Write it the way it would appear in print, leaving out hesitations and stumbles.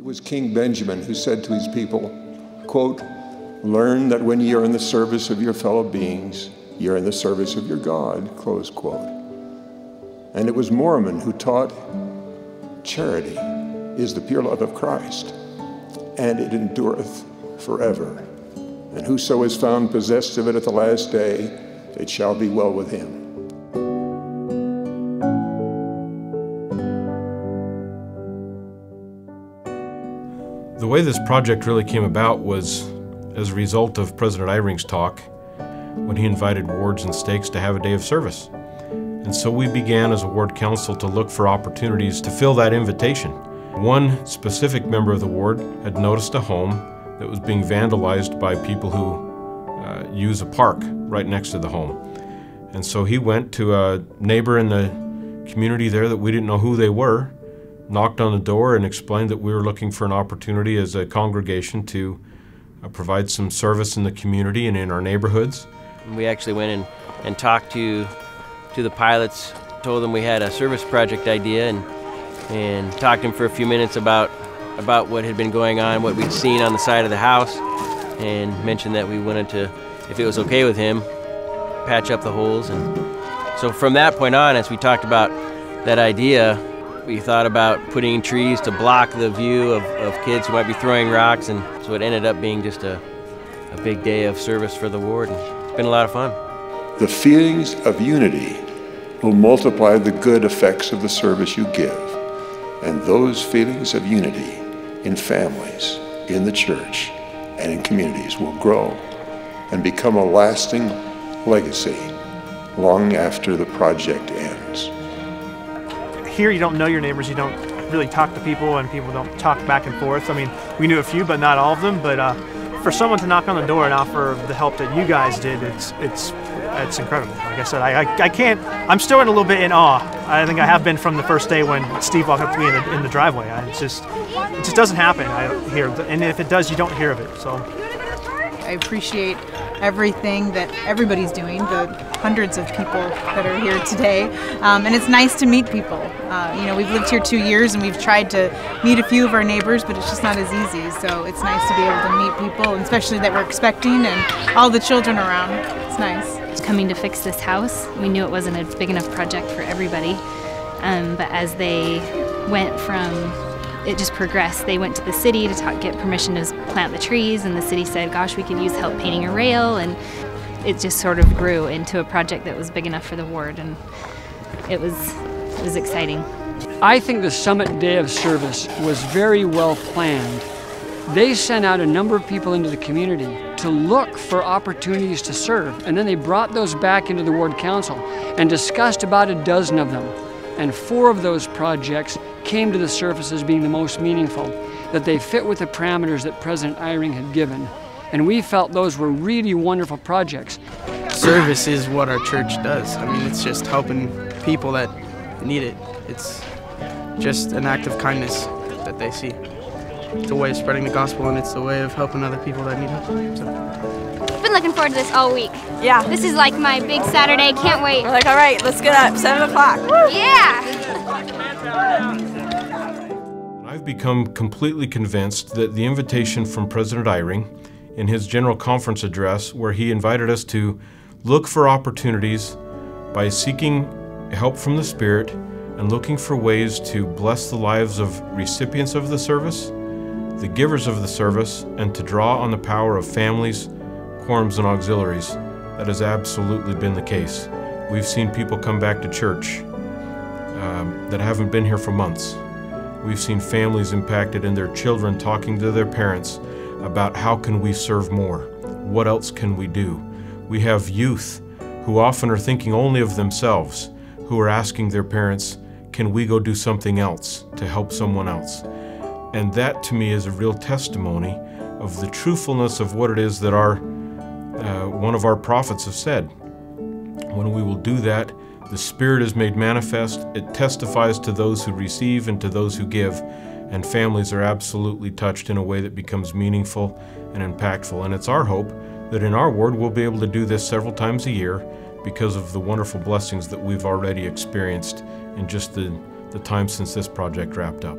It was King Benjamin who said to his people, quote, "Learn that when ye are in the service of your fellow beings, ye are in the service of your God," close quote. And it was Mormon who taught, "Charity is the pure love of Christ, and it endureth forever. And whoso is found possessed of it at the last day, it shall be well with him." The way this project really came about was as a result of President Eyring's talk when he invited wards and stakes to have a day of service. And so we began as a ward council to look for opportunities to fill that invitation. One specific member of the ward had noticed a home that was being vandalized by people who use a park right next to the home. And so he went to a neighbor in the community there that we didn't know who they were, knocked on the door and explained that we were looking for an opportunity as a congregation to provide some service in the community and in our neighborhoods. We actually went and talked to the pilots, told them we had a service project idea, and talked to them for a few minutes about what had been going on, what we'd seen on the side of the house, and mentioned that we wanted to, if it was okay with him, patch up the holes. And so from that point on, as we talked about that idea, we thought about putting trees to block the view of kids who might be throwing rocks, and so it ended up being just a big day of service for the ward, and it's been a lot of fun. The feelings of unity will multiply the good effects of the service you give, and those feelings of unity in families, in the church, and in communities will grow and become a lasting legacy long after the project ends. Here you don't know your neighbors, you don't really talk to people, and people don't talk back and forth. I mean, we knew a few, but not all of them. But for someone to knock on the door and offer the help that you guys did, it's incredible. Like I said, I can't, I'm still a little bit in awe. I think I have been from the first day when Steve walked up to me in the driveway. It just doesn't happen here, and if it does, you don't hear of it. So I appreciate everything that everybody's doing, the hundreds of people that are here today, and it's nice to meet people. You know, we've lived here 2 years and we've tried to meet a few of our neighbors, but it's just not as easy, so it's nice to be able to meet people, and especially that we're expecting, and all the children around. It's nice. Coming to fix this house, we knew it wasn't a big enough project for everybody, but as they went from it just progressed. They went to the city to get permission to plant the trees, and the city said, gosh, we could use help painting a rail, and it just sort of grew into a project that was big enough for the ward, and it was exciting. I think the Summit Day of Service was very well planned. They sent out a number of people into the community to look for opportunities to serve, and then they brought those back into the ward council and discussed about a dozen of them. And 4 of those projects came to the surface as being the most meaningful, that they fit with the parameters that President Eyring had given. And we felt those were really wonderful projects. Service is what our church does. I mean, it's just helping people that need it. It's just an act of kindness that they see. It's a way of spreading the gospel, and it's a way of helping other people that need help. So. I've been looking forward to this all week. Yeah. This is like my big Saturday, can't wait. We're like, all right, let's get up, 7 o'clock. Yeah! I've become completely convinced that the invitation from President Eyring in his general conference address, where he invited us to look for opportunities by seeking help from the Spirit and looking for ways to bless the lives of recipients of the service, the givers of the service, and to draw on the power of families, quorums, and auxiliaries. That has absolutely been the case. We've seen people come back to church that haven't been here for months. We've seen families impacted and their children talking to their parents about how can we serve more? What else can we do? We have youth who often are thinking only of themselves, who are asking their parents, can we go do something else to help someone else? And that to me is a real testimony of the truthfulness of what it is that one of our prophets have said. When we will do that, the Spirit is made manifest, it testifies to those who receive and to those who give, and families are absolutely touched in a way that becomes meaningful and impactful. And it's our hope that in our ward we'll be able to do this several times a year because of the wonderful blessings that we've already experienced in just the time since this project wrapped up.